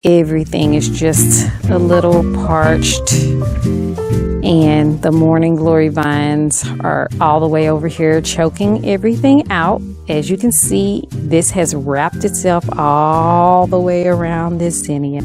Everything is just a little parched, and the morning glory vines are all the way over here choking everything out. As you can see, this has wrapped itself all the way around this zinnia.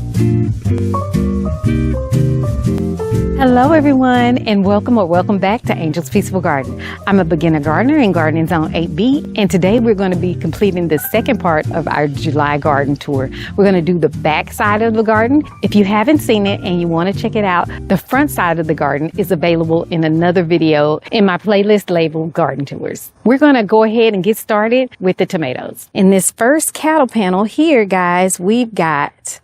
Hello everyone, and welcome back to Angel's Peaceful Garden. I'm a beginner gardener in Gardening Zone 8B, and today we're going to be completing the second part of our July garden tour. We're going to do the back side of the garden. If you haven't seen it and you want to check it out, the front side of the garden is available in another video in my playlist labeled Garden Tours. We're going to go ahead and get started with the tomatoes. In this first cattle panel here, guys, we've got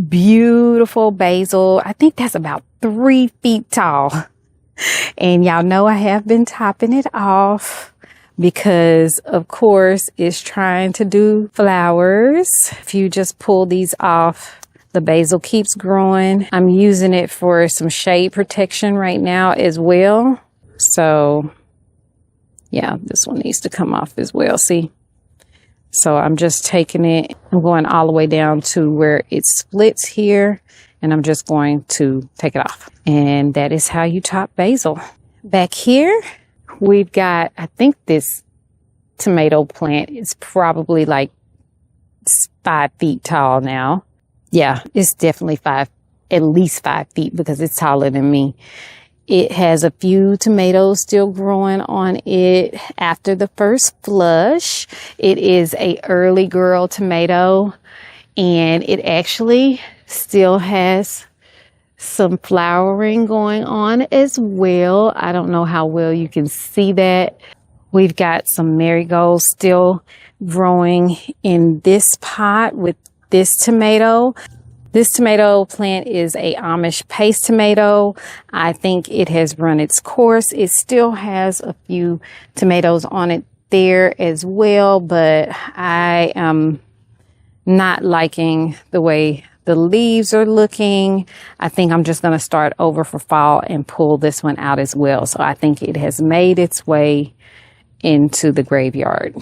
beautiful basil. I think that's about 3 feet tall. And y'all know I have been topping it off because, of course, it's trying to do flowers. If you just pull these off, the basil keeps growing. I'm using it for some shade protection right now as well. So, yeah, this one needs to come off as well. See? So I'm just taking it, I'm going all the way down to where it splits here, and I'm just going to take it off. And that is how you top basil. Back here, we've got, I think this tomato plant is probably like 5 feet tall now. Yeah, it's definitely at least 5 feet because it's taller than me. It has a few tomatoes still growing on it after the first flush. It is a early girl tomato, and it actually still has some flowering going on as well. I don't know how well you can see that. We've got some marigolds still growing in this pot with this tomato. This tomato plant is a Amish paste tomato. I think it has run its course. It still has a few tomatoes on it there as well, but I am not liking the way the leaves are looking. I think I'm just going to start over for fall and pull this one out as well. So I think it has made its way into the graveyard.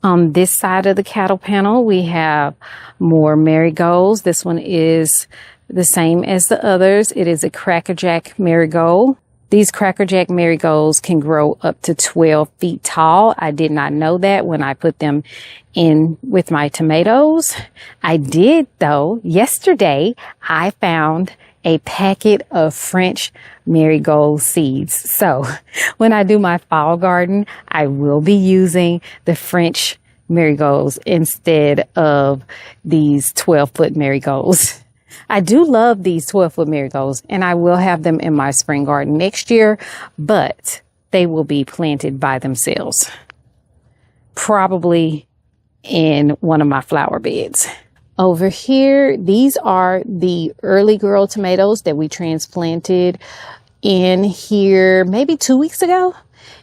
On this side of the cattle panel, we have more marigolds. This one is the same as the others. It is a crackerjack marigold. These crackerjack marigolds can grow up to 12 feet tall. I did not know that when I put them in with my tomatoes. I did, though. Yesterday, I found a packet of French marigold seeds. So when I do my fall garden, I will be using the French marigolds instead of these 12-foot marigolds. I do love these 12-foot marigolds, and I will have them in my spring garden next year, but they will be planted by themselves, probably in one of my flower beds. Over here, these are the early girl tomatoes that we transplanted in here maybe 2 weeks ago.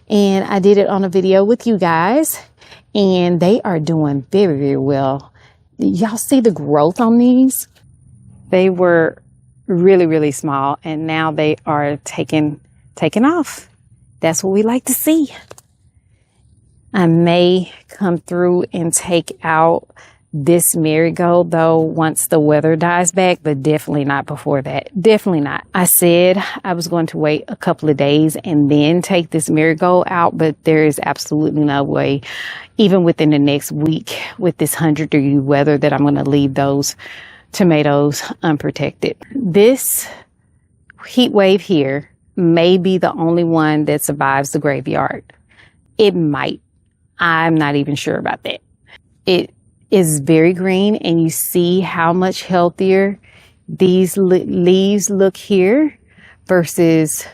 And I did it on a video with you guys, and they are doing very, very well. Y'all see the growth on these? They were really, really small, and now they are taking off. That's what we like to see. I may come through and take out this marigold, though, once the weather dies back, but definitely not before that. Definitely not. I said I was going to wait a couple of days and then take this marigold out, but there is absolutely no way, even within the next week with this 100-degree weather, that I'm going to leave those tomatoes unprotected. This heat wave here may be the only one that survives the graveyard. It might. I'm not even sure about that. It is very green, and you see how much healthier these leaves look here versus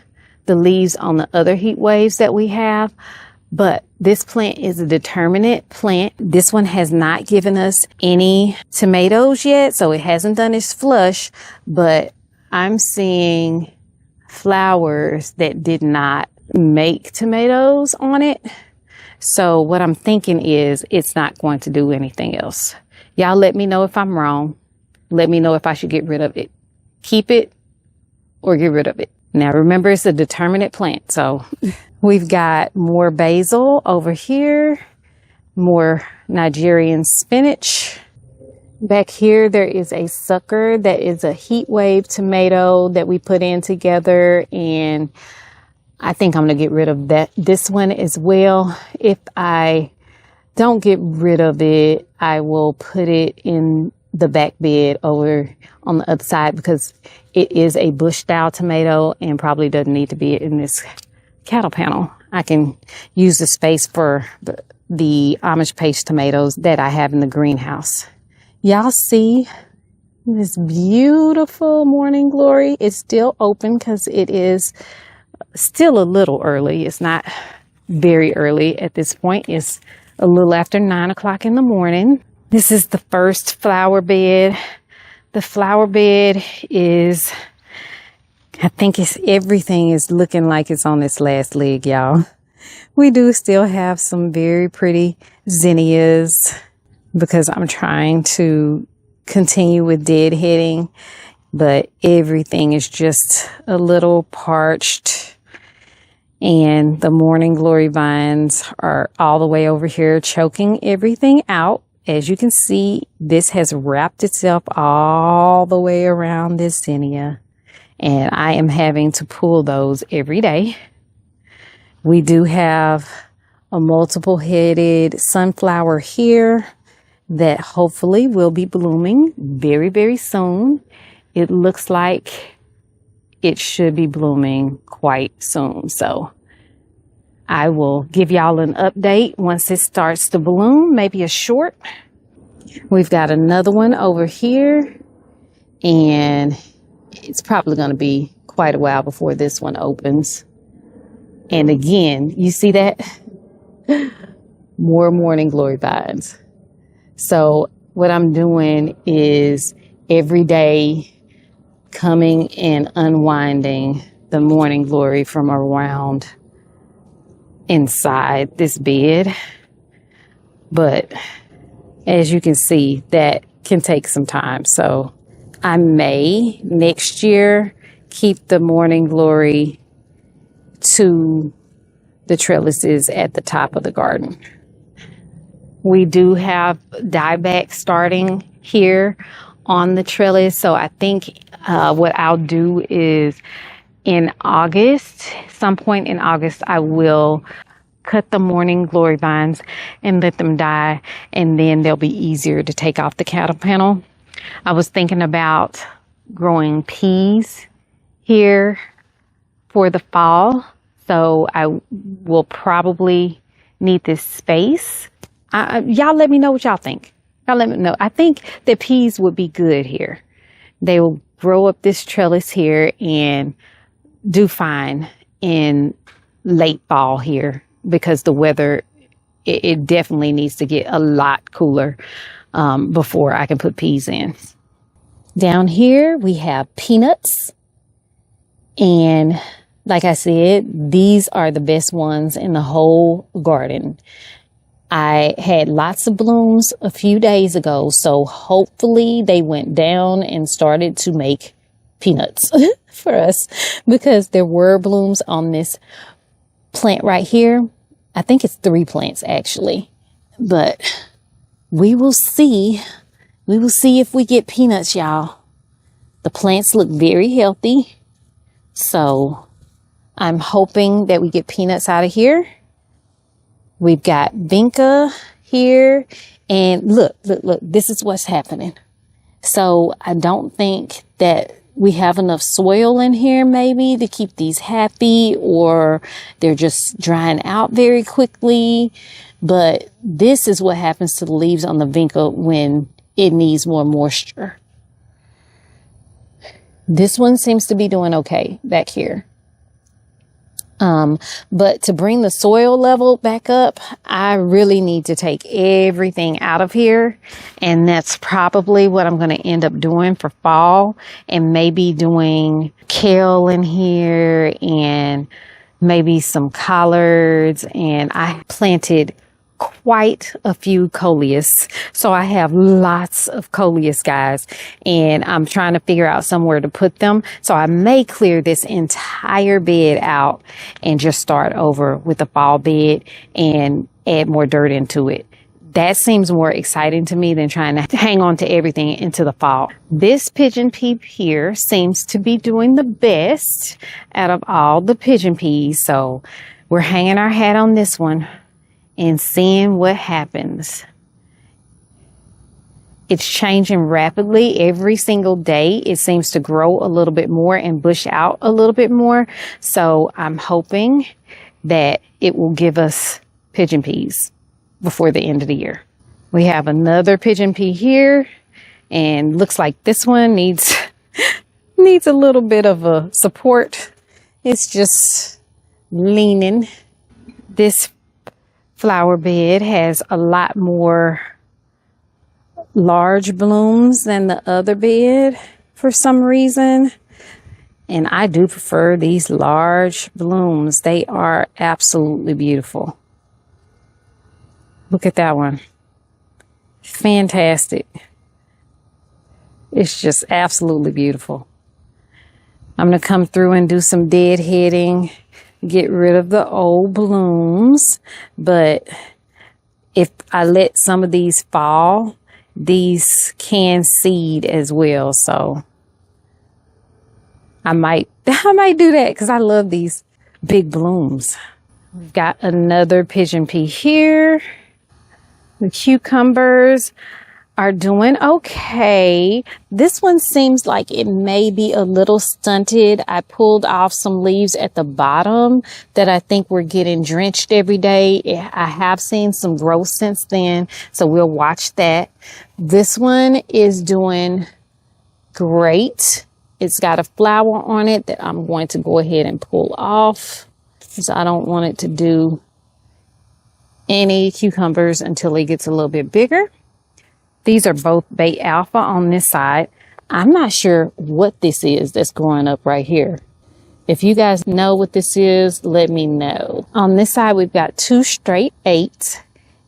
the leaves on the other heat waves that we have. But this plant is a determinate plant. This one has not given us any tomatoes yet, so it hasn't done its flush, but I'm seeing flowers that did not make tomatoes on it. So what I'm thinking is it's not going to do anything else. Y'all let me know if I'm wrong. Let me know if I should get rid of it. Keep it or get rid of it. Now remember, it's a determinate plant. So we've got more basil over here, more Nigerian spinach. Back here, there is a sucker that is a heat wave tomato that we put in together, and I think I'm going to get rid of this one as well. If I don't get rid of it, I will put it in the back bed over on the other side because it is a bush style tomato and probably doesn't need to be in this cattle panel. I can use the space for the Amish paste tomatoes that I have in the greenhouse. Y'all see this beautiful morning glory? It's still open because it is still a little early. It's not very early at this point. It's a little after 9 o'clock in the morning. This is the first flower bed. The flower bed is, I think everything is looking like it's on its last leg, y'all. We do still have some very pretty zinnias because I'm trying to continue with deadheading, but everything is just a little parched. And the morning glory vines are all the way over here choking everything out. As you can see, this has wrapped itself all the way around this zinnia, and I am having to pull those every day. We do have a multiple headed sunflower here that hopefully will be blooming very, very soon. It looks like it should be blooming quite soon. So I will give y'all an update once it starts to bloom, maybe a short. We've got another one over here, and it's probably going to be quite a while before this one opens. And again, you see that? More morning glory vines. So what I'm doing is every day coming and unwinding the morning glory from around inside this bed. But as you can see, that can take some time. So I may next year keep the morning glory to the trellises at the top of the garden. We do have dieback starting here on the trellis. So I think what I'll do is in August, some point in August, I will cut the morning glory vines and let them die, and then they'll be easier to take off the cattle panel. I was thinking about growing peas here for the fall, so I will probably need this space. Y'all let me know what y'all think. Y'all let me know. I think that peas would be good here. They will grow up this trellis here and do fine in late fall here because the weather, it definitely needs to get a lot cooler before I can put peas in. Down here we have peanuts, and like I said, these are the best ones in the whole garden. I had lots of blooms a few days ago, so hopefully they went down and started to make peanuts for us, because there were blooms on this plant right here. I think it's 3 plants actually, but we will see. We will see if we get peanuts, y'all. The plants look very healthy, so I'm hoping that we get peanuts out of here. We've got vinca here, and look, this is what's happening. So I don't think that we have enough soil in here maybe to keep these happy, or they're just drying out very quickly. But this is what happens to the leaves on the vinca when it needs more moisture. This one seems to be doing okay back here. But to bring the soil level back up, I really need to take everything out of here. And that's probably what I'm going to end up doing for fall, and maybe doing kale in here and maybe some collards. And I planted quite a few coleus, so I have lots of coleus, guys, and I'm trying to figure out somewhere to put them. So I may clear this entire bed out and just start over with the fall bed and add more dirt into it. That seems more exciting to me than trying to hang on to everything into the fall. This pigeon pea here seems to be doing the best out of all the pigeon peas. So we're hanging our hat on this one and seeing what happens. It's changing rapidly every single day. It seems to grow a little bit more and bush out a little bit more. So I'm hoping that it will give us pigeon peas before the end of the year. We have another pigeon pea here, and looks like this one needs a little bit of a support. It's just leaning. This flower bed has a lot more large blooms than the other bed for some reason. And I do prefer these large blooms. They are absolutely beautiful. Look at that one. Fantastic. It's just absolutely beautiful. I'm going to come through and do some deadheading, get rid of the old blooms. But if I let some of these fall, these can seed as well. So I might do that because I love these big blooms. We've got another pigeon pea here. The cucumbers are doing okay. This one seems like it may be a little stunted. I pulled off some leaves at the bottom that I think were getting drenched every day. I have seen some growth since then, so we'll watch that. This one is doing great. It's got a flower on it that I'm going to go ahead and pull off because I don't want it to do any cucumbers until it gets a little bit bigger. These are both bait alpha on this side. I'm not sure what this is that's growing up right here. If you guys know what this is, let me know. On this side, we've got 2 straight 8s,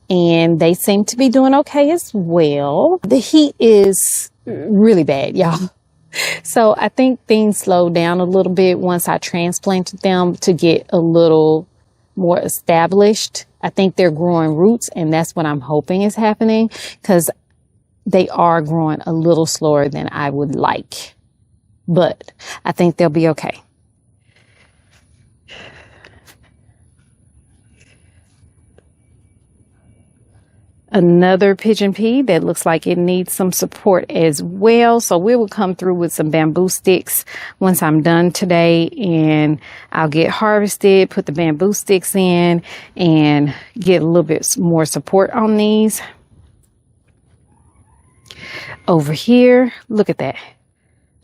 and they seem to be doing okay as well. The heat is really bad, y'all. So I think things slowed down a little bit once I transplanted them to get a little more established. I think they're growing roots, and that's what I'm hoping is happening, because they are growing a little slower than I would like, but I think they'll be okay. Another pigeon pea that looks like it needs some support as well. So we will come through with some bamboo sticks once I'm done today, and I'll get harvested, put the bamboo sticks in, and get a little bit more support on these. Over here, look at that.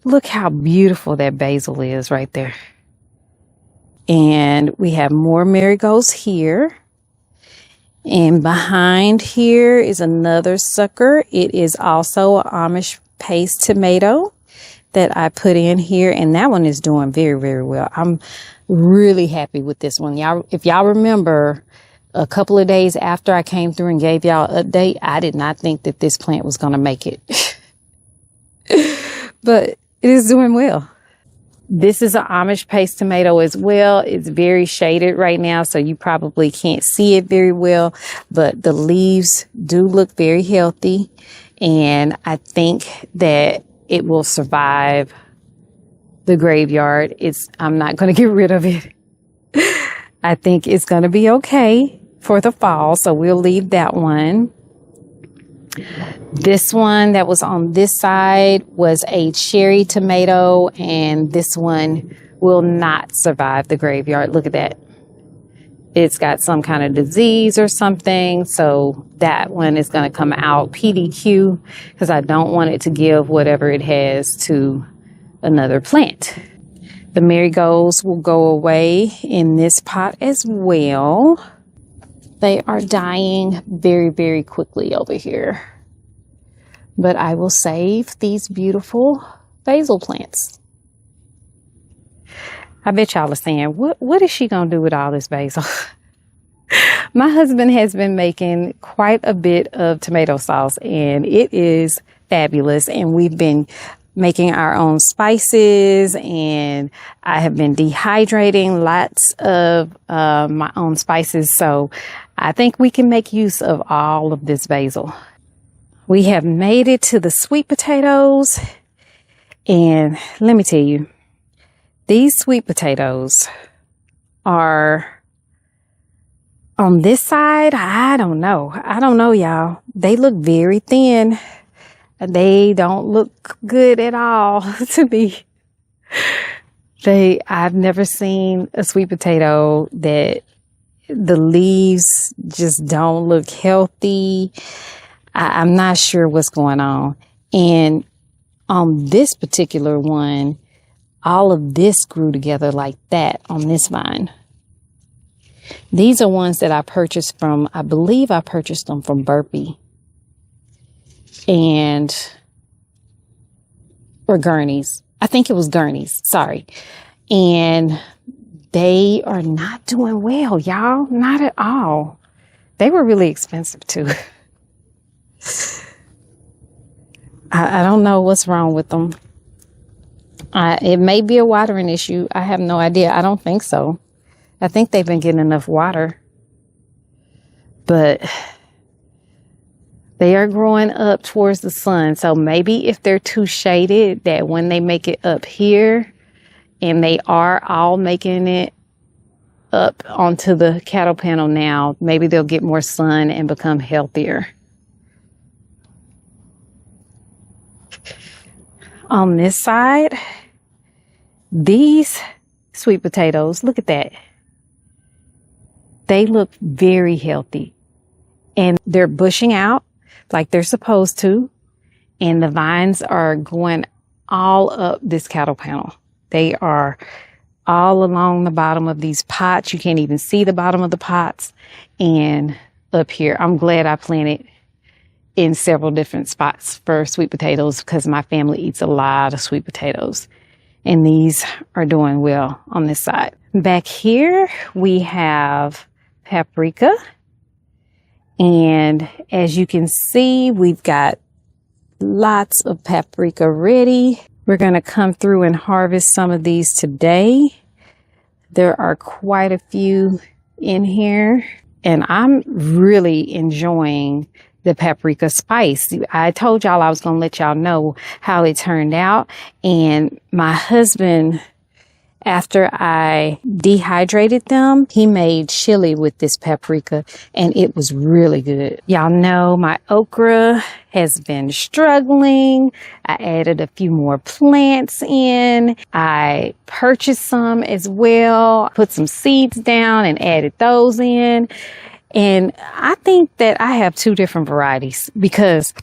Look how beautiful that basil is right there. And we have more marigolds here. And behind here is another sucker. It is also an Amish paste tomato that I put in here. And that one is doing very, very well. I'm really happy with this one. If y'all remember, a couple of days after I came through and gave y'all an update, I did not think that this plant was going to make it. But it is doing well. This is an Amish paste tomato as well. It's very shaded right now, so you probably can't see it very well, but the leaves do look very healthy, and I think that it will survive the graveyard. I'm not going to get rid of it. I think it's going to be okay for the fall, so we'll leave that one. This one that was on this side was a cherry tomato, and this one will not survive the graveyard. Look at that. It's got some kind of disease or something, so that one is going to come out PDQ because I don't want it to give whatever it has to another plant. The marigolds will go away in this pot as well. They are dying very, very quickly over here. But I will save these beautiful basil plants. I bet y'all are saying, what is she going to do with all this basil? My husband has been making quite a bit of tomato sauce, and it is fabulous. And we've been making our own spices, and I have been dehydrating lots of my own spices. So I think we can make use of all of this basil. We have made it to the sweet potatoes. And let me tell you, these sweet potatoes are on this side. I don't know. Y'all. They look very thin. They don't look good at all to me. I've never seen a sweet potato that the leaves just don't look healthy. I'm not sure what's going on. And on this particular one, all of this grew together like that on this vine. These are ones that I purchased from, I believe I purchased them from Burpee or Gurney's. I think it was Gurney's, sorry. And they are not doing well, y'all. Not at all. They were really expensive too. I don't know what's wrong with them. It may be a watering issue. I have no idea. I don't think so. I think they've been getting enough water. But they are growing up towards the sun. So maybe if they're too shaded, that when they make it up here, and they are all making it up onto the cattle panel now, maybe they'll get more sun and become healthier. On this side, these sweet potatoes, look at that. They look very healthy, and they're bushing out like they're supposed to. And the vines are going all up this cattle panel. They are all along the bottom of these pots. You can't even see the bottom of the pots. And up here, I'm glad I planted in several different spots for sweet potatoes because my family eats a lot of sweet potatoes. And these are doing well on this side. Back here, we have paprika. And as you can see, we've got lots of paprika ready. We're going to come through and harvest some of these today. There are quite a few in here, and I'm really enjoying the paprika spice. I told y'all I was going to let y'all know how it turned out. And my husband, after I dehydrated them, he made chili with this paprika, and it was really good. Y'all know my okra has been struggling. I added a few more plants in. I purchased some as well, put some seeds down and added those in. And I think that I have two different varieties because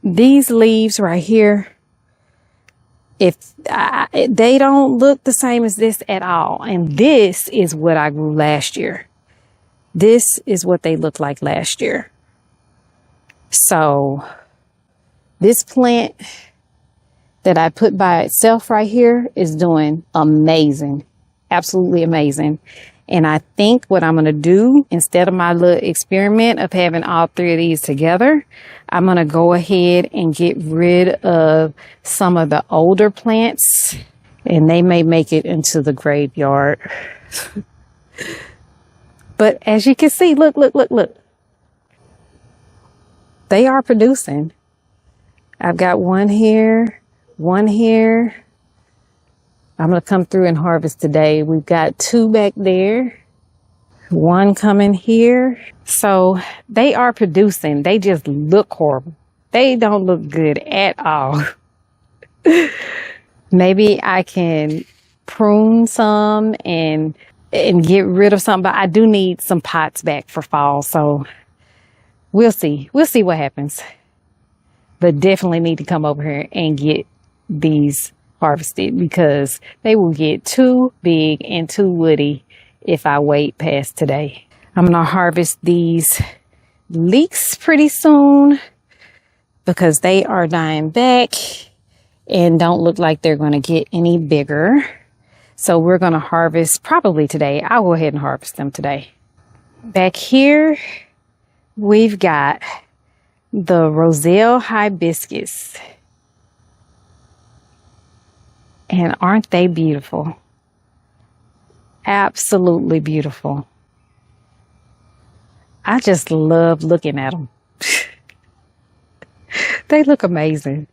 these leaves right here, they don't look the same as this at all. And this is what I grew last year. This is what they looked like last year. So this plant that I put by itself right here is doing amazing. Absolutely amazing. And I think what I'm going to do, instead of my little experiment of having all three of these together, I'm going to go ahead and get rid of some of the older plants, and they may make it into the graveyard. But as you can see, look. They are producing. I've got one here, one here. I'm going to come through and harvest today. We've got two back there, one coming here. So they are producing. They just look horrible. They don't look good at all. Maybe I can prune some and get rid of some, but I do need some pots back for fall. So we'll see. We'll see what happens. But definitely need to come over here and get these harvested because they will get too big and too woody if I wait past today. I'm going to harvest these leeks pretty soon because they are dying back and don't look like they're going to get any bigger. So we're going to harvest probably today. I'll go ahead and harvest them today. Back here, we've got the roselle hibiscus. And aren't they beautiful? Absolutely beautiful. I just love looking at them. They look amazing.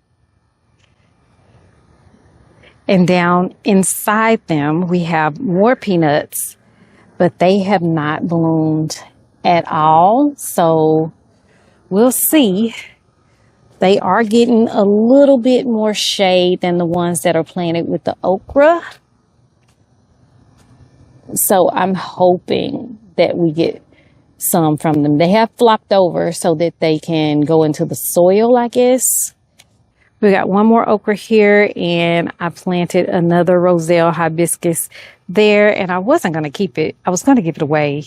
And down inside them, we have more peanuts, but they have not bloomed at all. So we'll see. They are getting a little bit more shade than the ones that are planted with the okra. So I'm hoping that we get some from them. They have flopped over so that they can go into the soil, I guess. We got one more okra here, and I planted another roselle hibiscus there, and I wasn't going to keep it. I was going to give it away.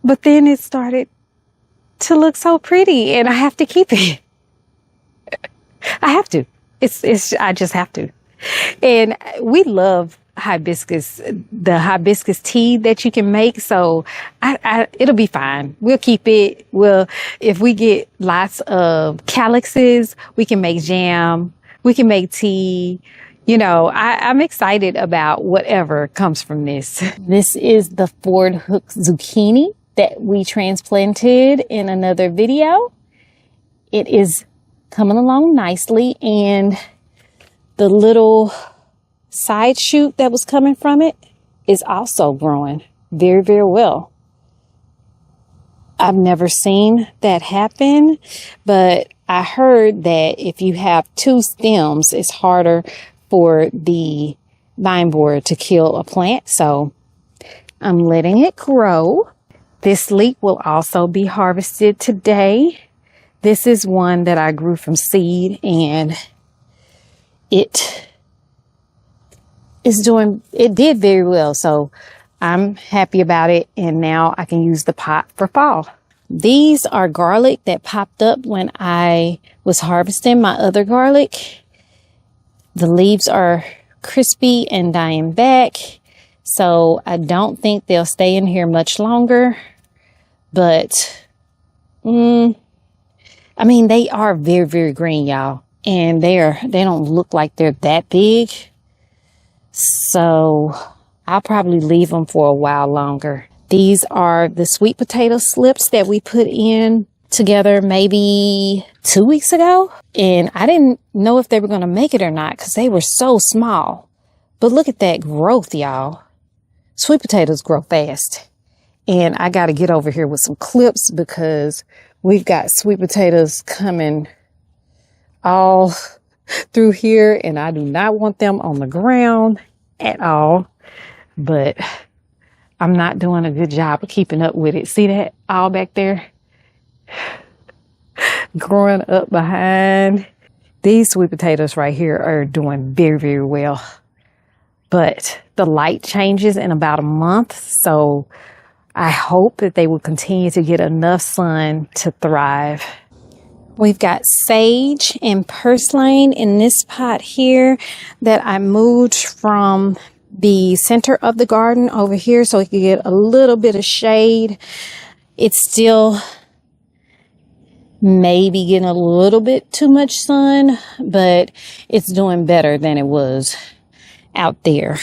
But then it started to look so pretty, and I have to keep it. I have to. I just have to. And we love hibiscus, the hibiscus tea that you can make. So it'll be fine. We'll keep it. If we get lots of calyxes, we can make jam. We can make tea. You know, I'm excited about whatever comes from this. This is the Ford Hook zucchini that we transplanted in another video. It is coming along nicely, and the little side shoot that was coming from it is also growing very, very well. I've never seen that happen, but I heard that if you have two stems, it's harder for the vine borer to kill a plant. So I'm letting it grow. This leek will also be harvested today. This is one that I grew from seed, and it did very well. So I'm happy about it. And now I can use the pot for fall. These are garlic that popped up when I was harvesting my other garlic. The leaves are crispy and dying back. So I don't think they'll stay in here much longer. But, I mean, they are very, very green, y'all. And they don't look like they're that big. So I'll probably leave them for a while longer. These are the sweet potato slips that we put in together maybe 2 weeks ago. And I didn't know if they were going to make it or not because they were so small. But look at that growth, y'all. Sweet potatoes grow fast. And I got to get over here with some clips because we've got sweet potatoes coming all through here, and I do not want them on the ground at all. But I'm not doing a good job of keeping up with it. See that all back there? Growing up behind. These sweet potatoes right here are doing very, very well. But the light changes in about a month, so I hope that they will continue to get enough sun to thrive. We've got sage and purslane in this pot here that I moved from the center of the garden over here so it could get a little bit of shade. It's still maybe getting a little bit too much sun, but it's doing better than it was out there.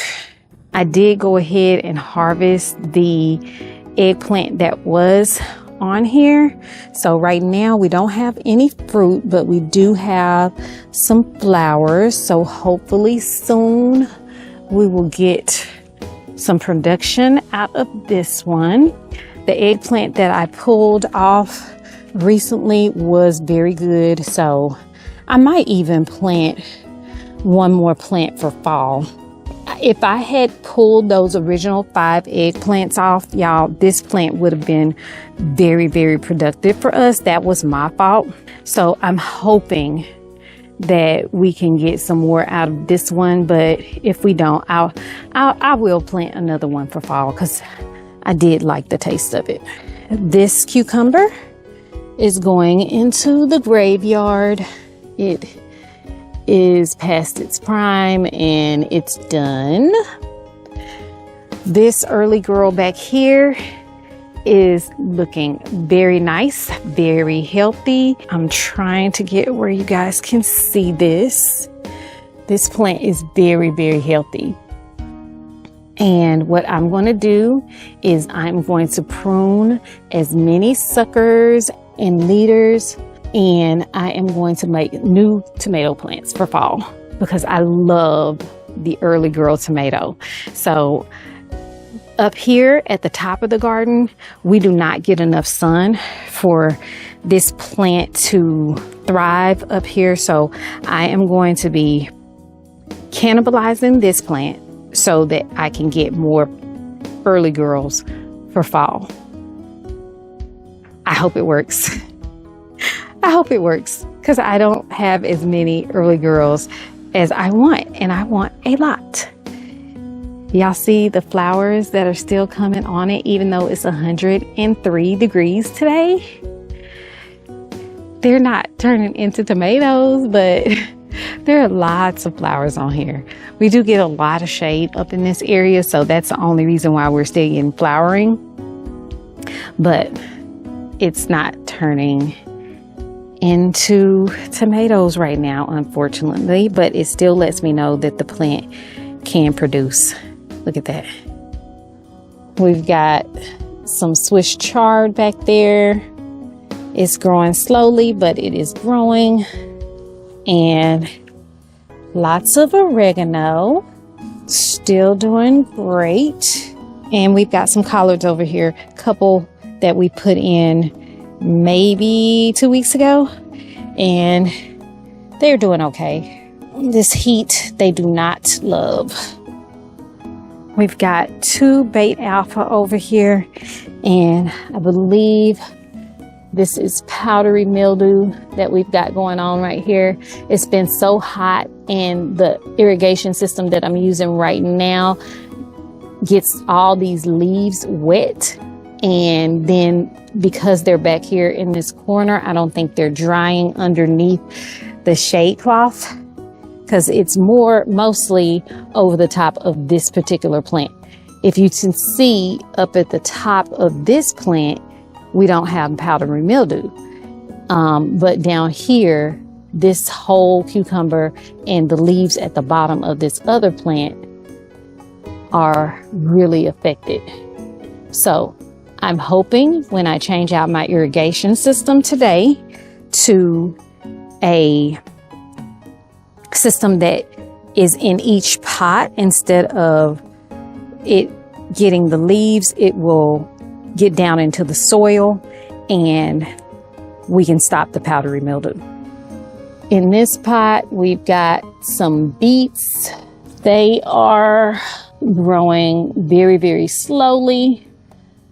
I did go ahead and harvest the eggplant that was on here. So right now we don't have any fruit, but we do have some flowers. So hopefully soon we will get some production out of this one. The eggplant that I pulled off recently was very good. So I might even plant one more plant for fall. If I had pulled those original 5 eggplants off, y'all, this plant would have been very, very productive for us. That was my fault. So I'm hoping that we can get some more out of this one. But if we don't, I will plant another one for fall because I did like the taste of it. This cucumber is going into the graveyard. It is past its prime and it's done. This early girl back here is looking very nice, very healthy. I'm trying to get where you guys can see this. This plant is very, very healthy. And what I'm going to do is I'm going to prune as many suckers and leaders, and I am going to make new tomato plants for fall because I love the early girl tomato. So up here at the top of the garden, we do not get enough sun for this plant to thrive up here. So I am going to be cannibalizing this plant so that I can get more early girls for fall. I hope it works. I hope it works because I don't have as many early girls as I want, and I want a lot. Y'all see the flowers that are still coming on it, even though it's 103 degrees today? They're not turning into tomatoes, but there are lots of flowers on here. We do get a lot of shade up in this area, so that's the only reason why we're still getting flowering. But it's not turning into tomatoes right now, unfortunately, but it still lets me know that the plant can produce. Look at that. We've got some Swiss chard back there. It's growing slowly, but it is growing. And lots of oregano, still doing great. And we've got some collards over here, a couple that we put in maybe 2 weeks ago, and they're doing okay. This heat, they do not love. We've got 2 bait alpha over here, and I believe this is powdery mildew that we've got going on right here. It's been so hot, and the irrigation system that I'm using right now gets all these leaves wet. And then because they're back here in this corner, I don't think they're drying underneath the shade cloth because it's mostly over the top of this particular plant. If you can see up at the top of this plant, we don't have powdery mildew. But down here, this whole cucumber and the leaves at the bottom of this other plant are really affected. So I'm hoping when I change out my irrigation system today to a system that is in each pot, instead of it getting the leaves, it will get down into the soil and we can stop the powdery mildew. In this pot, we've got some beets. They are growing very, very slowly,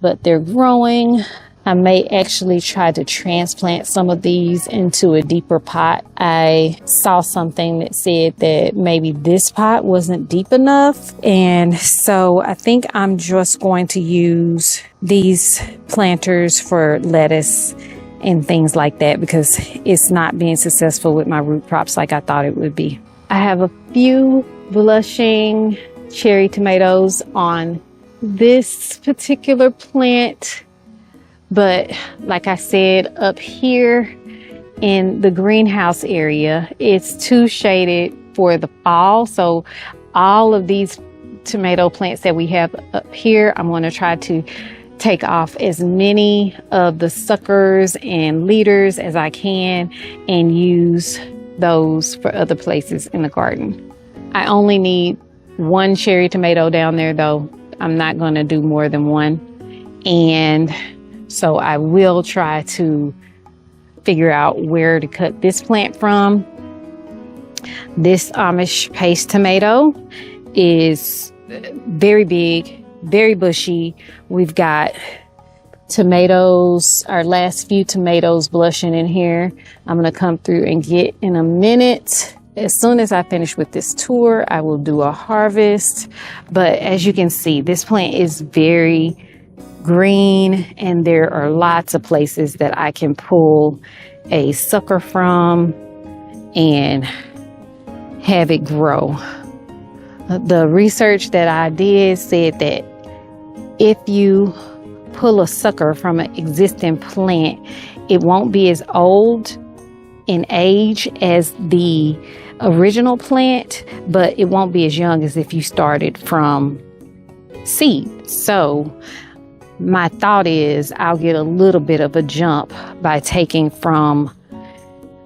but they're growing. I may actually try to transplant some of these into a deeper pot. I saw something that said that maybe this pot wasn't deep enough. And so I think I'm just going to use these planters for lettuce and things like that because it's not being successful with my root crops like I thought it would be. I have a few blushing cherry tomatoes on this particular plant, but like I said, up here in the greenhouse area, it's too shaded for the fall. So all of these tomato plants that we have up here, I'm going to try to take off as many of the suckers and leaders as I can and use those for other places in the garden. I only need 1 cherry tomato down there though. I'm not going to do more than 1. And so I will try to figure out where to cut this plant from. This Amish paste tomato is very big, very bushy. We've got tomatoes, our last few tomatoes blushing in here. I'm going to come through and get in a minute. As soon as I finish with this tour, I will do a harvest. But as you can see, this plant is very green and there are lots of places that I can pull a sucker from and have it grow. The research that I did said that if you pull a sucker from an existing plant, it won't be as old in age as the original plant, but it won't be as young as if you started from seed. So my thought is I'll get a little bit of a jump by taking from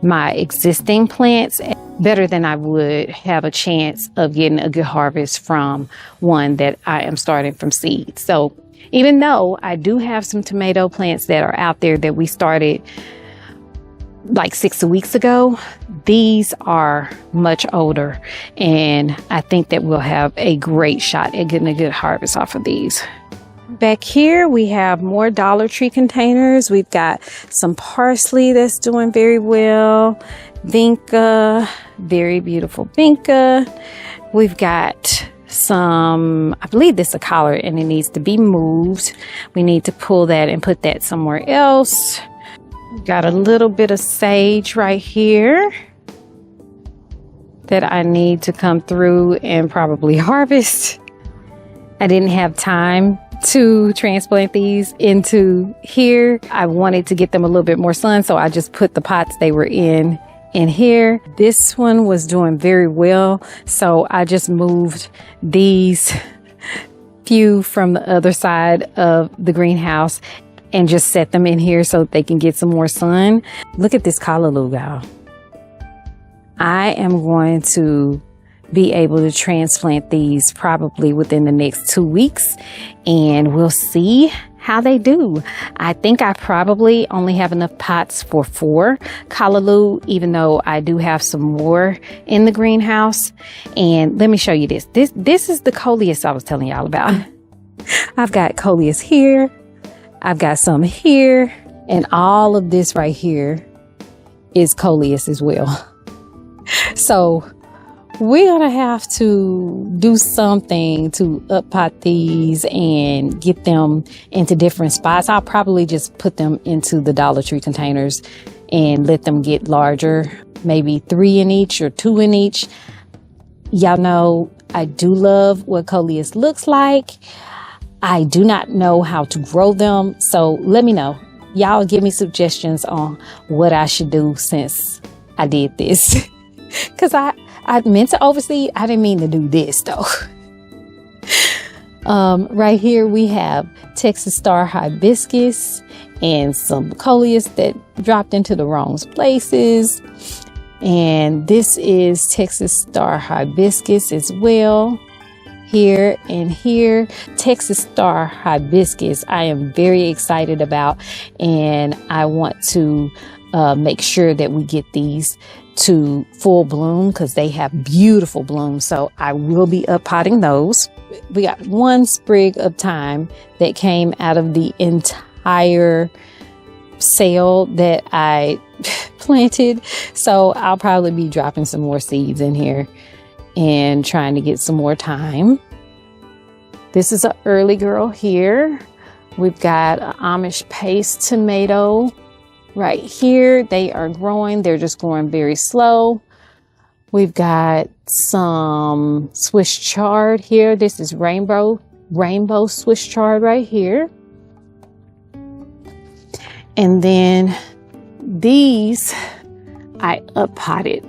my existing plants better than I would have a chance of getting a good harvest from one that I am starting from seed. So even though I do have some tomato plants that are out there that we started like 6 weeks ago, these are much older, and I think that we'll have a great shot at getting a good harvest off of these. Back here we have more Dollar Tree containers. We've got some parsley that's doing very well. Vinca, very beautiful Vinca. We've got some, I believe this is a collar and it needs to be moved. We need to pull that and put that somewhere else. Got a little bit of sage right here that I need to come through and probably harvest. I didn't have time to transplant these into here. I wanted to get them a little bit more sun, so I just put the pots they were in here. This one was doing very well, so I just moved these few from the other side of the greenhouse and just set them in here so they can get some more sun. Look at this callaloo, y'all. I am going to be able to transplant these probably within the next 2 weeks, and we'll see how they do. I think I probably only have enough pots for 4 callaloo, even though I do have some more in the greenhouse. And let me show you this. This is the coleus I was telling y'all about. I've got coleus here. I've got some here, and all of this right here is coleus as well. So we're gonna have to do something to up pot these and get them into different spots. I'll probably just put them into the Dollar Tree containers and let them get larger, maybe 3 in each or 2 in each. Y'all know I do love what coleus looks like. I do not know how to grow them, so let me know. Y'all give me suggestions on what I should do since I did this. Because I meant to overseed. I didn't mean to do this though. Right here we have Texas star hibiscus and some coleus that dropped into the wrong places. And this is Texas star hibiscus as well. Here and here, Texas star hibiscus I am very excited about, and I want to make sure that we get these to full bloom because they have beautiful blooms. So I will be up potting those. We got 1 sprig of thyme that came out of the entire sale that I planted. So I'll probably be dropping some more seeds in here and trying to get some more thyme. This is an early girl here. We've got an Amish paste tomato right here. They are growing. They're just growing very slow. We've got some Swiss chard here. This is rainbow Swiss chard right here. And then these I up potted.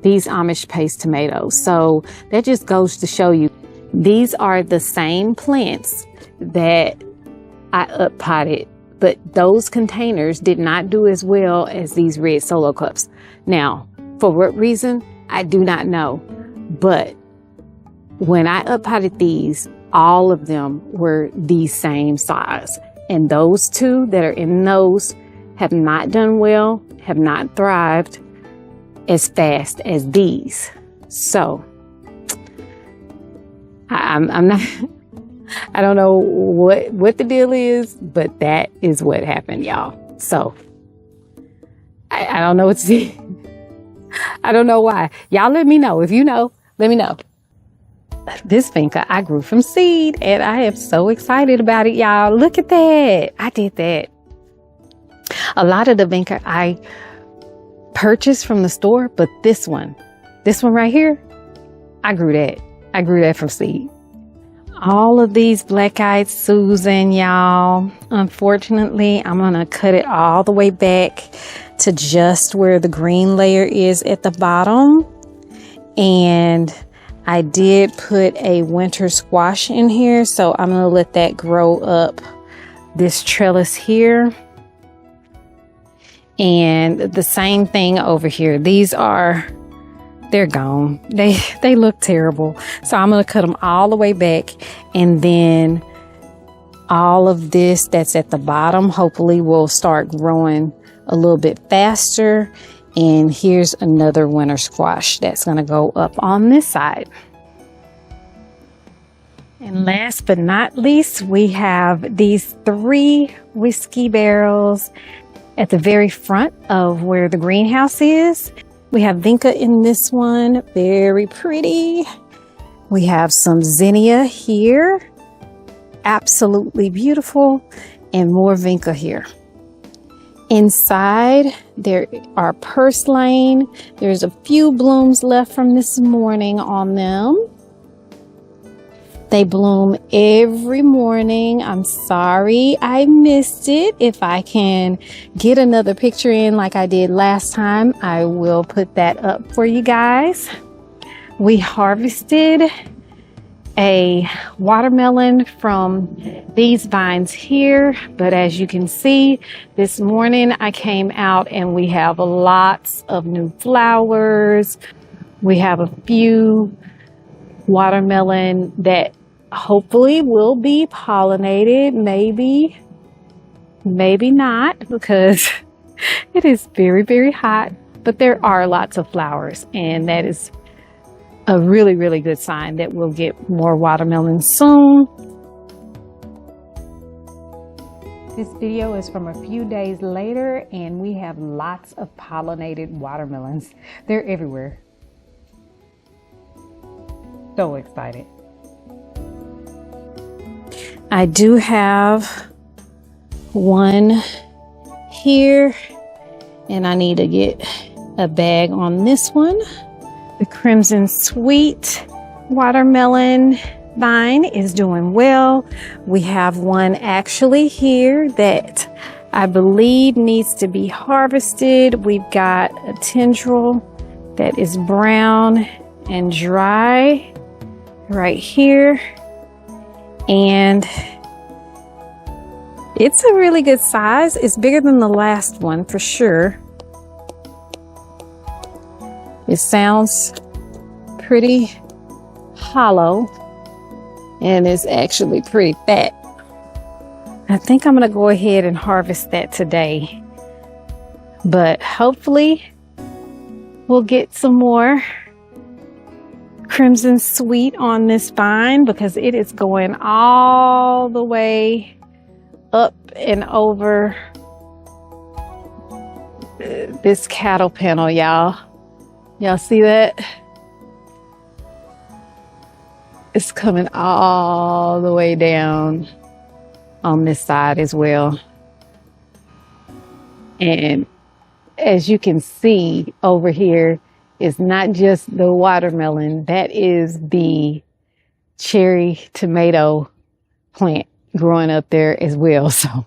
These Amish paste tomatoes. So that just goes to show you, these are the same plants that I up potted, but those containers did not do as well as these red solo cups. Now, for what reason, I do not know. But when I up potted these, all of them were the same size. And those 2 that are in those have not done well, have not thrived as fast as these. So I'm not, I don't know what the deal is, but that is what happened, y'all. So I don't know what to say. I don't know why. Y'all let me know. If you know, let me know. This vinca I grew from seed, and I am so excited about it, y'all. Look at that. I did that. A lot of the vinca I purchased from the store, but this one right here, I grew that. I grew that from seed. All of these black-eyed Susan, y'all. Unfortunately, I'm going to cut it all the way back to just where the green layer is at the bottom. And I did put a winter squash in here, so I'm going to let that grow up this trellis here. And the same thing over here. They're gone. They look terrible. So I'm going to cut them all the way back, and then all of this that's at the bottom hopefully will start growing a little bit faster. And here's another winter squash that's going to go up on this side. And last but not least, we have these 3 whiskey barrels at the very front of where the greenhouse is. We have vinca in this one, very pretty. We have some zinnia here, absolutely beautiful, and more vinca here. Inside, there are purslane. There's a few blooms left from this morning on them. They bloom every morning. I'm sorry I missed it. If I can get another picture in like I did last time, I will put that up for you guys. We harvested a watermelon from these vines here, but as you can see, this morning I came out and we have lots of new flowers. We have a few watermelon that hopefully will be pollinated, maybe not, because it is very, very hot, but there are lots of flowers, and that is a really, really good sign that we'll get more watermelon soon. This video is from a few days later, and we have lots of pollinated watermelons. They're everywhere. So excited. I do have one here, and I need to get a bag on this one. The Crimson Sweet watermelon vine is doing well. We have one actually here that I believe needs to be harvested. We've got a tendril that is brown and dry right here, and it's a really good size. It's bigger than the last one for sure. It sounds pretty hollow, and it's actually pretty fat. I think I'm gonna go ahead and harvest that today, but hopefully we'll get some more Crimson Sweet on this vine, because it is going all the way up and over this cattle panel, y'all. Y'all see that? It's coming all the way down on this side as well. And as you can see over here, it's not just the watermelon, that is the cherry tomato plant growing up there as well. So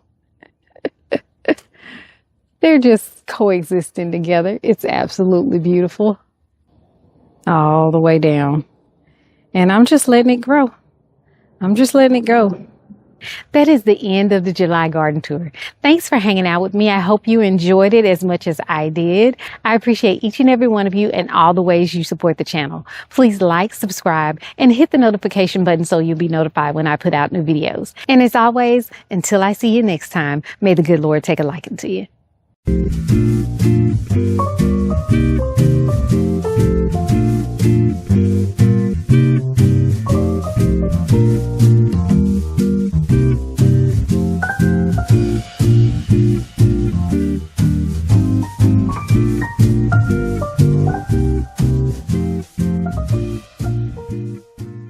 they're just coexisting together. It's absolutely beautiful all the way down. And I'm just letting it grow. I'm just letting it go. That is the end of the July garden tour. Thanks for hanging out with me. I hope you enjoyed it as much as I did. I appreciate each and every one of you and all the ways you support the channel. Please like, subscribe, and hit the notification button so you'll be notified when I put out new videos. And as always, until I see you next time, may the good Lord take a liking to you.